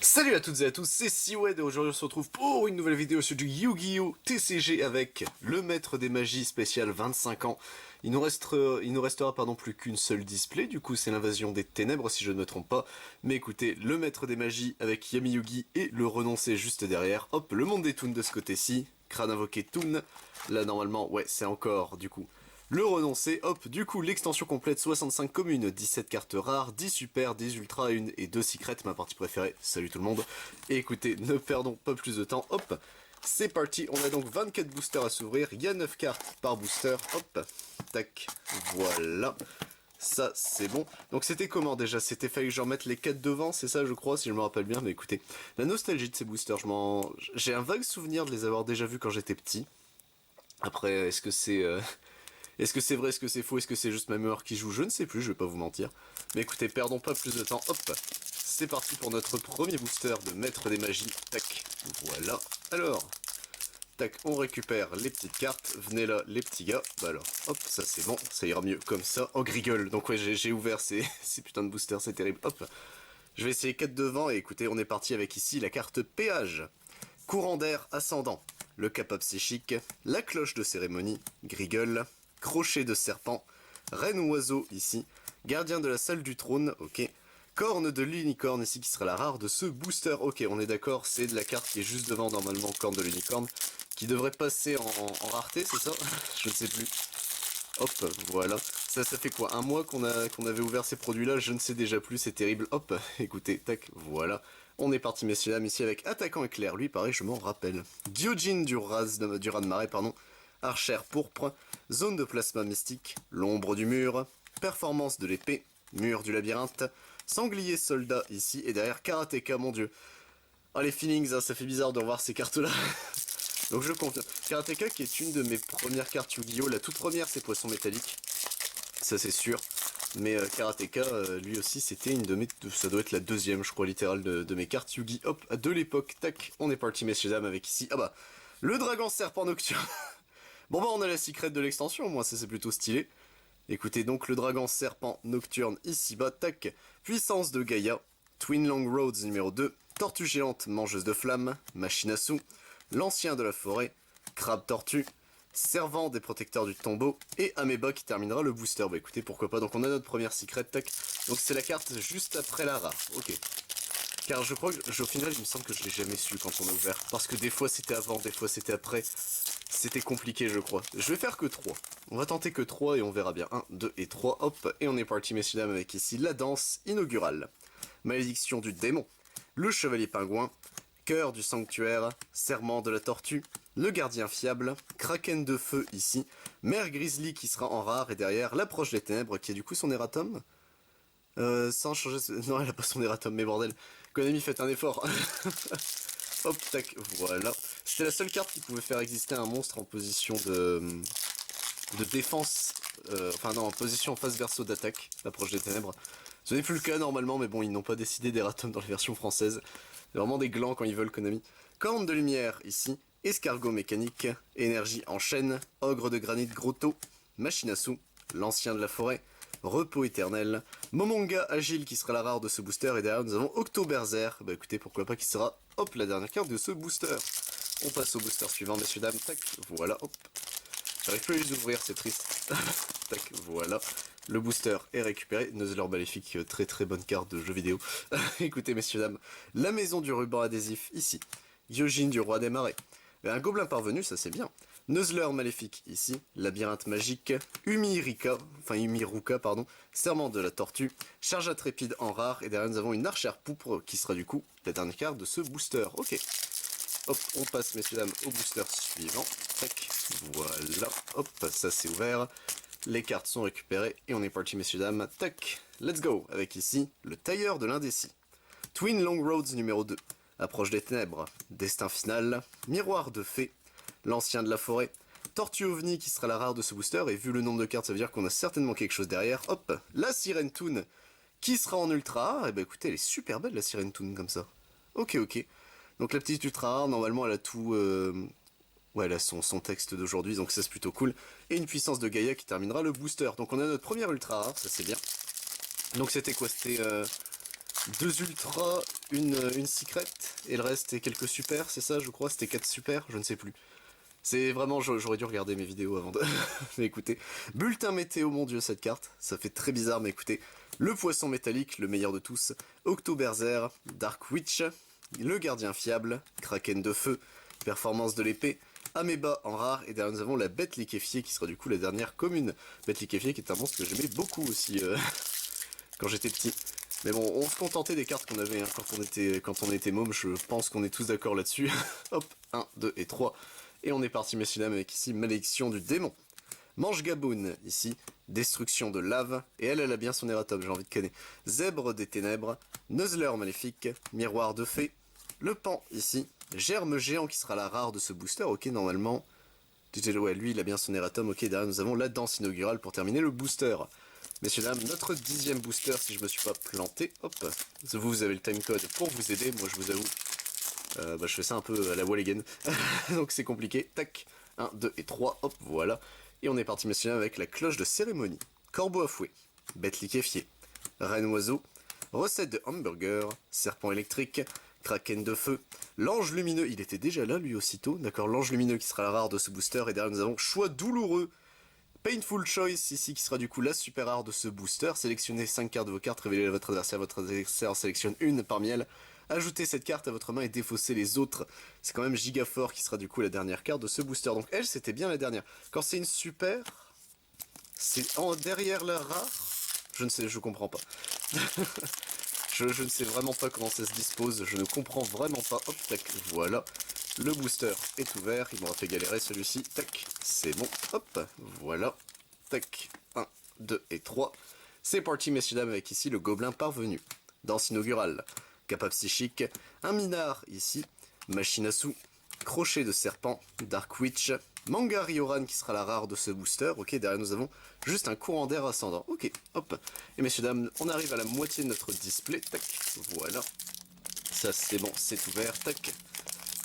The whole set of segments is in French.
Salut à toutes et à tous, c'est Siwed et aujourd'hui on se retrouve pour une nouvelle vidéo sur du Yu-Gi-Oh! TCG avec le maître des magies spécial 25 ans. Il nous restera plus qu'une seule display, du coup c'est l'invasion des ténèbres si je ne me trompe pas. Mais écoutez, le maître des magies avec Yami Yugi et le renoncé juste derrière. Hop, le monde des toons de ce côté-ci, crâne invoqué toon. Là normalement, ouais c'est encore du coup le renoncé, hop, du coup l'extension complète 65 communes, 17 cartes rares, 10 super, 10 ultra, 1 et 2 secrets, ma partie préférée, salut tout le monde. Et écoutez, ne perdons pas plus de temps, hop, c'est parti, on a donc 24 boosters à s'ouvrir, il y a 9 cartes par booster, hop, tac, voilà. Ça, c'est bon. Donc c'était comment déjà? C'était fallait que j'en mette les 4 devant, c'est ça je crois, si je me rappelle bien, mais écoutez. La nostalgie de ces boosters, j'ai un vague souvenir de les avoir déjà vus quand j'étais petit. Après, est-ce que c'est... Est-ce que c'est vrai, est-ce que c'est faux, est-ce que c'est juste ma mémoire qui joue? Je ne sais plus, je vais pas vous mentir. Mais écoutez, perdons pas plus de temps, hop. C'est parti pour notre premier booster de Maître des Magies, tac, voilà. Alors, tac, on récupère les petites cartes, venez là les petits gars, bah alors, hop, ça c'est bon, ça ira mieux comme ça. Oh, grigole, donc ouais, j'ai ouvert ces putains de boosters, c'est terrible, hop. Je vais essayer 4 devant, et écoutez, on est parti avec ici la carte péage. Courant d'air ascendant, le kappa psychique, la cloche de cérémonie, grigole, crochet de serpent, reine oiseau ici, gardien de la salle du trône, ok, corne de l'unicorne ici qui sera la rare de ce booster, ok, on est d'accord, c'est de la carte qui est juste devant normalement, corne de l'unicorne, qui devrait passer en rareté, c'est ça? Je ne sais plus. Hop, voilà. Ça fait quoi? Un mois qu'on avait ouvert ces produits-là, je ne sais déjà plus, c'est terrible. Hop, écoutez, tac, voilà. On est parti, messieurs dames, ici avec Attaquant Éclair, lui, pareil, je m'en rappelle. Gyojin du raz-de-marée, pardon. Archère pourpre, zone de plasma mystique, l'ombre du mur, performance de l'épée, mur du labyrinthe, sanglier soldat ici, et derrière Karateka, mon dieu. Ah, les feelings, hein, ça fait bizarre de revoir ces cartes-là. Donc je confirme. Karateka qui est une de mes premières cartes Yu-Gi-Oh! La toute première c'est Poisson Métallique. Ça c'est sûr. Mais Karateka, lui aussi c'était une de mes... Ça doit être la deuxième je crois littérale de mes cartes Yu-Gi Hop, de l'époque. Tac, on est parti messieurs dames avec ici. Ah bah, le dragon serpent nocturne. Bon bah on a la secret de l'extension, moi ça c'est plutôt stylé. Écoutez donc le dragon serpent nocturne ici bas, tac. Puissance de Gaïa, Twin Long Roads numéro 2, Tortue géante mangeuse de flammes, machine à sous, l'ancien de la forêt, crabe tortue, servant des protecteurs du tombeau, et Amoeba qui terminera le booster. Bah écoutez, pourquoi pas, donc on a notre première secret, tac. Donc c'est la carte juste après la rare, ok. Car je crois que, au final, il me semble que je l'ai jamais su quand on a ouvert. Parce que des fois c'était avant, des fois c'était après. C'était compliqué, je crois. Je vais faire que 3. On va tenter que 3 et on verra bien. 1, 2 et 3, hop. Et on est parti, messieurs dames, avec ici la danse inaugurale. Malédiction du démon, le chevalier pingouin, cœur du sanctuaire, serment de la tortue, le gardien fiable, kraken de feu ici, mère grizzly qui sera en rare et derrière l'approche des ténèbres qui a du coup son erratum. Sans changer... Non, elle a pas son erratum, mais bordel. Konami, faites un effort. Hop, tac, voilà. C'était la seule carte qui pouvait faire exister un monstre en position de défense. Enfin non, en position face verso d'attaque, l'approche des ténèbres. Ce n'est plus le cas normalement, mais bon, ils n'ont pas décidé d'erratum dans les versions françaises. C'est vraiment des glands quand ils veulent, Konami. Corne de lumière, ici. Escargot mécanique. Énergie en chaîne. Ogre de granit grotto. Machine à sous. L'ancien de la forêt. Repos éternel. Momonga agile qui sera la rare de ce booster. Et derrière, nous avons Octoberzer. Bah écoutez, pourquoi pas qui sera, hop, la dernière carte de ce booster. On passe au booster suivant, messieurs, dames. Tac, voilà, hop. J'arrive plus à les ouvrir, c'est triste. Tac, voilà. Le booster est récupéré. Nuzzler Maléfique, très très bonne carte de jeu vidéo. Écoutez, messieurs, dames, la maison du ruban adhésif, ici. Gyojin du roi des marais. Un gobelin parvenu, ça c'est bien. Nuzzler Maléfique, ici. Labyrinthe magique. Umiruka, pardon. Serment de la tortue. Charge intrépide en rare. Et derrière, nous avons une archère pourpre qui sera du coup la dernière carte de ce booster. Ok. Hop, on passe, messieurs, dames, au booster suivant. Tac, voilà. Hop, ça c'est ouvert. Les cartes sont récupérées et on est parti, messieurs, dames. Tac, let's go. Avec ici, le tailleur de l'indécis. Twin Long Roads numéro 2. Approche des ténèbres. Destin final. Miroir de fée. L'ancien de la forêt. Tortue ovni qui sera la rare de ce booster. Et vu le nombre de cartes, ça veut dire qu'on a certainement quelque chose derrière. Hop, la sirène toon qui sera en ultra rare. Et bah écoutez, elle est super belle la sirène toon comme ça. Ok, ok. Donc la petite ultra rare, normalement elle a tout... Ouais, elle a son texte d'aujourd'hui, donc ça c'est plutôt cool. Et une puissance de Gaïa qui terminera le booster. Donc on a notre première ultra rare, ça c'est bien. Donc c'était quoi? C'était 2 ultras, une secret, et le reste est quelques super, c'est ça je crois, c'était 4 super, je ne sais plus. C'est vraiment, j'aurais dû regarder mes vidéos avant de m'écouter. Bulletin météo, mon dieu, cette carte, ça fait très bizarre, mais écoutez. Le poisson métallique, le meilleur de tous, Octoberzer, Dark Witch, le gardien fiable, Kraken de feu, performance de l'épée, Amoeba en rare, et derrière nous avons la bête liquéfiée qui sera du coup la dernière commune. Bête liquéfiée qui est un monstre que j'aimais beaucoup aussi quand j'étais petit. Mais bon, on se contentait des cartes qu'on avait hein, quand on était môme, je pense qu'on est tous d'accord là-dessus. Hop, 1, 2 et 3. Et on est parti, messieurs dames, avec ici Malédiction du démon. Manche Gaboun, ici, Destruction de lave, et elle a bien son erratop, j'ai envie de canner. Zèbre des ténèbres, Nuzzler maléfique, Miroir de fée, le pan, ici, Germe géant qui sera la rare de ce booster, ok, normalement. Ouais, lui, il a bien son erratum, ok, derrière nous avons la danse inaugurale pour terminer le booster. Messieurs dames, notre 10e booster, si je me suis pas planté, hop, vous avez le timecode pour vous aider, moi je vous avoue. Je fais ça un peu à la wall again, donc c'est compliqué. Tac, 1, 2 et 3, hop, voilà. Et on est parti, messieurs, avec la cloche de cérémonie. Corbeau à fouet, bête liquéfiée, reine oiseau, recette de hamburger, serpent électrique, kraken de feu, l'ange lumineux, il était déjà là lui aussitôt, d'accord, l'ange lumineux qui sera la rare de ce booster, et derrière nous avons choix douloureux, Painful Choice ici qui sera du coup la super rare de ce booster, sélectionnez 5 cartes de vos cartes, révélez à votre adversaire sélectionne une parmi elles, ajoutez cette carte à votre main et défaussez les autres. C'est quand même giga fort qui sera du coup la dernière carte de ce booster. Donc elle, c'était bien la dernière. Quand c'est une super, c'est derrière la rare. Je ne sais, je comprends pas. je ne sais vraiment pas comment ça se dispose. Je ne comprends vraiment pas. Hop, tac, voilà. Le booster est ouvert. Il m'aura fait galérer celui-ci. Tac, c'est bon. Hop, voilà. Tac, 1, 2 et 3. C'est parti, messieurs dames, avec ici le gobelin parvenu. Danse inaugurale. Capa psychique, un minard ici, machine à sous, crochet de serpent, Dark Witch, Manga Rioran qui sera la rare de ce booster, ok, derrière nous avons juste un courant d'air ascendant, ok, hop, et messieurs dames, on arrive à la moitié de notre display, tac, voilà, ça c'est bon, c'est ouvert, tac,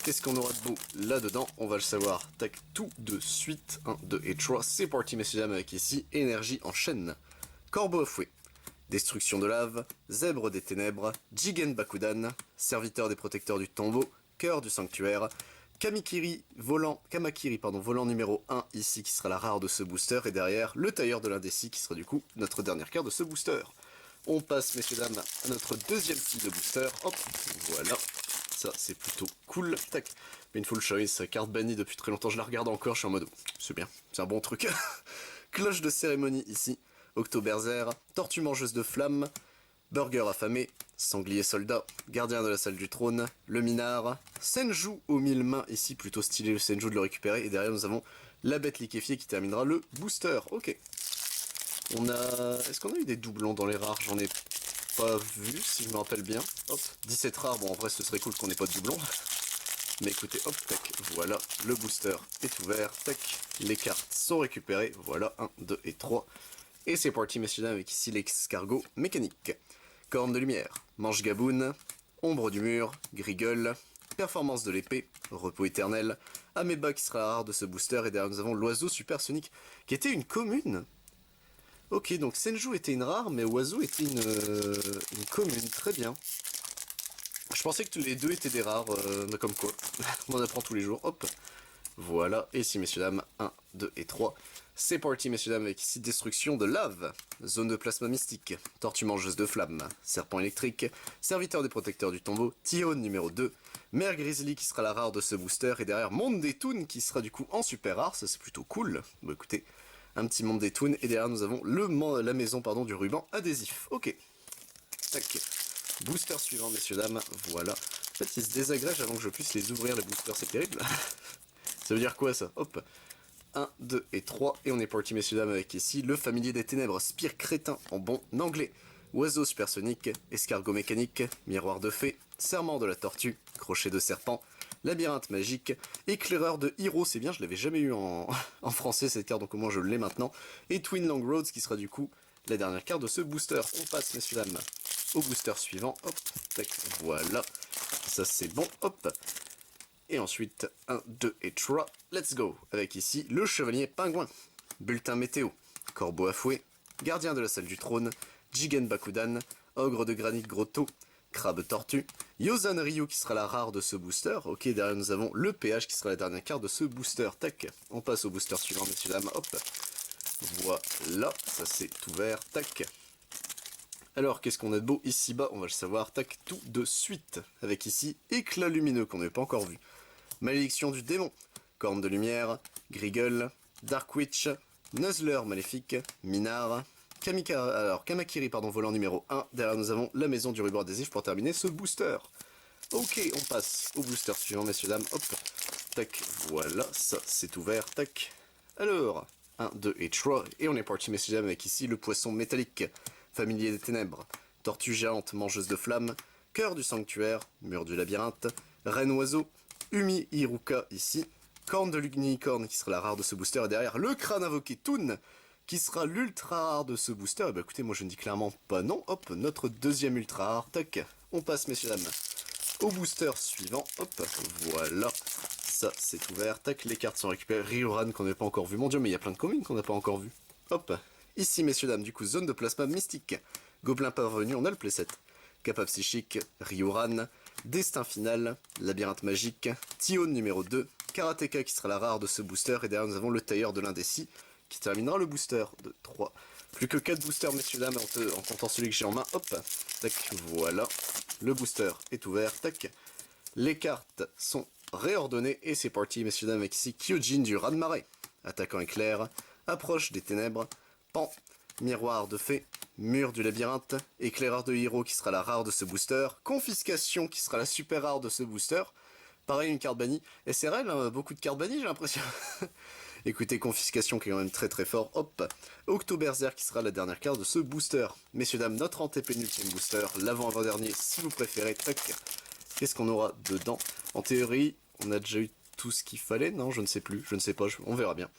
qu'est-ce qu'on aura de beau là-dedans, on va le savoir, tac, tout de suite, 1, 2 et 3, c'est parti messieurs dames avec ici, énergie en chaîne, corbeau à fouet, Destruction de lave, Zèbre des ténèbres, Jigen Bakudan, Serviteur des protecteurs du tombeau, Cœur du sanctuaire, Kamakiri, volant numéro 1 ici qui sera la rare de ce booster, et derrière le tailleur de l'indécis qui sera du coup notre dernière carte de ce booster. On passe messieurs dames à notre deuxième type de booster, hop, voilà, ça c'est plutôt cool, tac, Painful Choice, carte bannie depuis très longtemps, je la regarde encore, je suis en mode, c'est bien, c'est un bon truc. Cloche de cérémonie ici, Octoberzer, Tortue mangeuse de flammes, Burger affamé, Sanglier soldat, Gardien de la salle du trône, le minard, Senju aux 1000 mains, ici plutôt stylé le Senju de le récupérer, et derrière nous avons la bête liquéfiée qui terminera le booster, ok. On a... Est-ce qu'on a eu des doublons dans les rares? J'en ai pas vu, si je me rappelle bien. Hop, 17 rares, bon en vrai ce serait cool qu'on ait pas de doublons. Mais écoutez, hop, tac, voilà, le booster est ouvert, tac, les cartes sont récupérées, voilà, 1, 2 et 3. Et c'est parti messieurs dames avec ici l'escargot mécanique. Corne de lumière, manche gaboune, ombre du mur, grigole, performance de l'épée, repos éternel, Amoeba qui sera rare de ce booster, et derrière nous avons l'oiseau supersonique qui était une commune. Ok, donc Senju était une rare, mais oiseau était une commune, très bien. Je pensais que tous les deux étaient des rares, mais comme quoi, on en apprend tous les jours, hop. Voilà, et ici messieurs dames, 1, 2 et 3. C'est parti messieurs dames avec ici destruction de lave, zone de plasma mystique, tortue mangeuse de flammes, serpent électrique, serviteur des protecteurs du tombeau, Tyrone numéro 2, mère grizzly qui sera la rare de ce booster, et derrière monde des toons qui sera du coup en super rare, ça c'est plutôt cool. Bon écoutez, un petit monde des toons, et derrière nous avons la maison du ruban adhésif, ok. Tac. Booster suivant messieurs dames, voilà. En fait ils se désagrègent avant que je puisse les ouvrir les boosters, c'est terrible. Ça veut dire quoi ça? Hop. 1, 2 et 3, et on est parti messieurs dames avec ici le familier des ténèbres, spire crétin en bon anglais, oiseau supersonique, escargot mécanique, miroir de fée, serment de la tortue, crochet de serpent, labyrinthe magique, éclaireur de héros, c'est bien, je l'avais jamais eu en français cette carte, donc au moins je l'ai maintenant, et Twin Long Roads qui sera du coup la dernière carte de ce booster. On passe messieurs dames au booster suivant, hop, tac, voilà, ça c'est bon, hop. Et ensuite, 1, 2 et 3, let's go. Avec ici, le chevalier pingouin, bulletin météo, corbeau à fouet, gardien de la salle du trône, Jigen Bakudan, ogre de granit grotto, crabe tortue, Yozan Ryu qui sera la rare de ce booster. Ok, derrière nous avons le PH qui sera la dernière carte de ce booster. Tac, on passe au booster suivant, messieurs dames. Hop, voilà, ça c'est ouvert. Tac. Alors, qu'est-ce qu'on a de beau ici bas? On va le savoir. Tac, tout de suite. Avec ici, éclat lumineux qu'on n'avait pas encore vu. Malédiction du démon. Corne de lumière. Griggle. Dark Witch. Nuzzler maléfique. Minard. Kamakiri, volant numéro 1. Derrière nous avons la maison du ruban adhésif pour terminer ce booster. Ok, on passe au booster suivant, messieurs, dames. Hop, tac, voilà, ça c'est ouvert, tac. Alors, 1, 2 et 3. Et on est parti, messieurs, dames, avec ici le poisson métallique, familier des ténèbres, tortue géante mangeuse de flammes, cœur du sanctuaire, mur du labyrinthe, reine oiseau, Umi Iruka ici, corne de l'unicorne qui sera la rare de ce booster, et derrière le crâne invoqué Toon, qui sera l'ultra rare de ce booster. Et bah écoutez, moi je ne dis clairement pas non. Hop, notre deuxième ultra rare. Tac, on passe, messieurs, dames, au booster suivant. Hop, voilà. Ça, c'est ouvert. Tac, les cartes sont récupérées. Ryuran qu'on n'avait pas encore vu. Mon dieu, mais il y a plein de communes qu'on n'a pas encore vu. Hop, ici, messieurs, dames, du coup, zone de plasma mystique. Gobelin parvenu, on a le playset. Kappa psychique, Ryuran. Destin final, labyrinthe magique. Tione numéro 2. Karateka qui sera la rare de ce booster. Et derrière, nous avons le tailleur de l'indécis qui terminera le booster de 3. Plus que 4 boosters, messieurs, dames, en comptant celui que j'ai en main. Hop, tac, voilà. Le booster est ouvert, tac. Les cartes sont réordonnées et c'est parti, messieurs, dames, avec ici Kyojin du raz-de-marée. Attaquant éclair, approche des ténèbres, pan, miroir de fée, mur du labyrinthe, éclaireur de héros qui sera la rare de ce booster, confiscation qui sera la super rare de ce booster. Pareil, une carte bannie. SRL, hein, beaucoup de cartes bannies, j'ai l'impression. Écoutez, confiscation qui est quand même très très fort. Hop, Octoberzer qui sera la dernière carte de ce booster. Messieurs, dames, notre antépénultième booster, l'avant-avant-dernier si vous préférez. Tac. Qu'est-ce qu'on aura dedans? En théorie, on a déjà eu tout ce qu'il fallait. Non, je ne sais plus, je ne sais pas, on verra bien.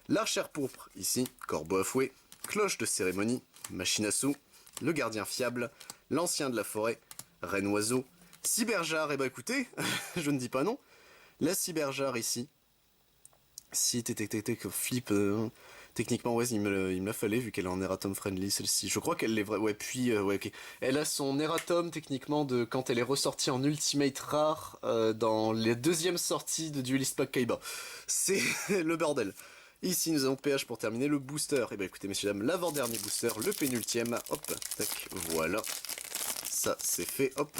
L'archère pourpre, ici, corbeau à fouet, cloche de cérémonie, machine à sous, le gardien fiable, l'ancien de la forêt, reine oiseau, cyberjar, et bah écoutez, je ne dis pas non. La cyberjar ici, si flip, techniquement ouais, il me l'a fallu vu qu'elle est en erratum friendly celle-ci. Je crois qu'elle l'est vraie, ouais, puis ouais, ok. Elle a son erratum techniquement de quand elle est ressortie en ultimate rare dans les deuxièmes sorties de Duelist Pack Kaiba. C'est le bordel. Ici nous avons PH pour terminer le booster. Et bah écoutez, messieurs, dames, l'avant-dernier booster, le pénultième. Hop, tac, voilà. Ça c'est fait, hop.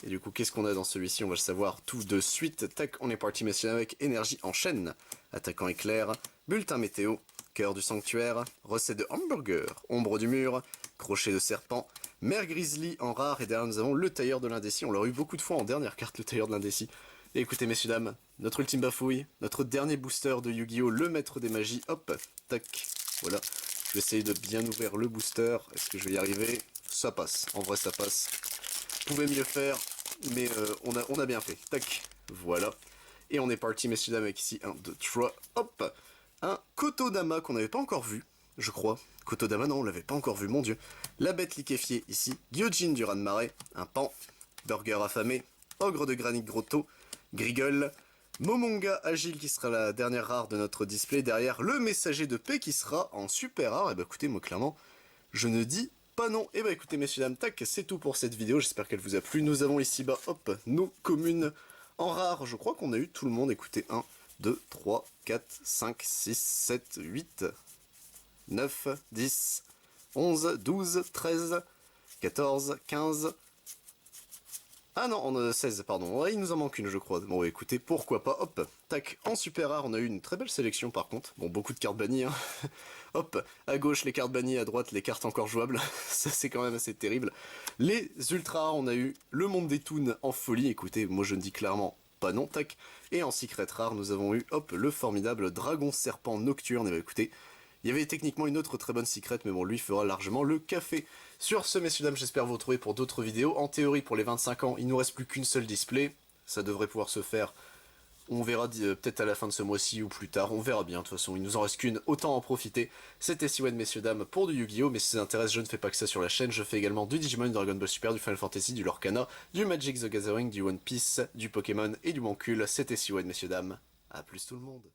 Et du coup, qu'est-ce qu'on a dans celui-ci? On va le savoir tout de suite. Tac, on est parti, messieurs, avec énergie en chaîne. Attaquant éclair, bulletin météo, cœur du sanctuaire, recette de hamburger, ombre du mur, crochet de serpent, mère grizzly en rare, et derrière nous avons le tailleur de l'indécis. On l'a eu beaucoup de fois en dernière carte, le tailleur de l'indécis. Et écoutez, messieurs, dames, notre ultime bafouille, notre dernier booster de Yu-Gi-Oh, le maître des magies. Hop, tac, voilà. Je vais essayer de bien ouvrir le booster. Est-ce que je vais y arriver? Ça passe, en vrai ça passe. Pouvait mieux faire, mais on a bien fait. Tac, voilà. Et on est parti, messieurs, dames, avec ici 1, 2, 3, hop, un Kotodama qu'on n'avait pas encore vu, je crois. Kotodama, non, on l'avait pas encore vu, mon dieu. La bête liquéfiée ici, Gyojin du raz-de-marée, un pan, burger affamé, ogre de granit grotto, Griggle, Momonga agile qui sera la dernière rare de notre display, derrière le messager de paix qui sera en super rare. Et bah écoutez, moi clairement, je ne dis pas non. Et bah écoutez, messieurs, dames, tac, c'est tout pour cette vidéo, j'espère qu'elle vous a plu. Nous avons ici bas, hop, nos communes en rare. Je crois qu'on a eu tout le monde, écoutez, 1, 2, 3, 4, 5, 6, 7, 8, 9, 10, 11, 12, 13, 14, 15... Ah non, on a 16, pardon. Ouais, il nous en manque une, je crois. Bon, écoutez, pourquoi pas. Hop, tac, en super rare, on a eu une très belle sélection, par contre. Bon, beaucoup de cartes bannies, hein. Hop, à gauche, les cartes bannies, à droite, les cartes encore jouables. Ça, c'est quand même assez terrible. Les ultra rares, on a eu le monde des toons en folie. Écoutez, moi, je ne dis clairement pas non, tac. Et en secret rare, nous avons eu, hop, le formidable dragon serpent nocturne. Et bah, écoutez, il y avait techniquement une autre très bonne secret, mais bon, lui fera largement le café. Sur ce, messieurs, dames, j'espère vous retrouver pour d'autres vidéos. En théorie, pour les 25 ans, il nous reste plus qu'une seule display. Ça devrait pouvoir se faire. On verra peut-être à la fin de ce mois-ci ou plus tard. On verra bien, de toute façon. Il nous en reste qu'une, autant en profiter. C'était Siwen, messieurs, dames, pour du Yu-Gi-Oh! Mais si ça vous intéresse, je ne fais pas que ça sur la chaîne. Je fais également du Digimon, du Dragon Ball Super, du Final Fantasy, du Lorcana, du Magic the Gathering, du One Piece, du Pokémon et du Moncule. C'était Siwen, messieurs, dames. A plus tout le monde.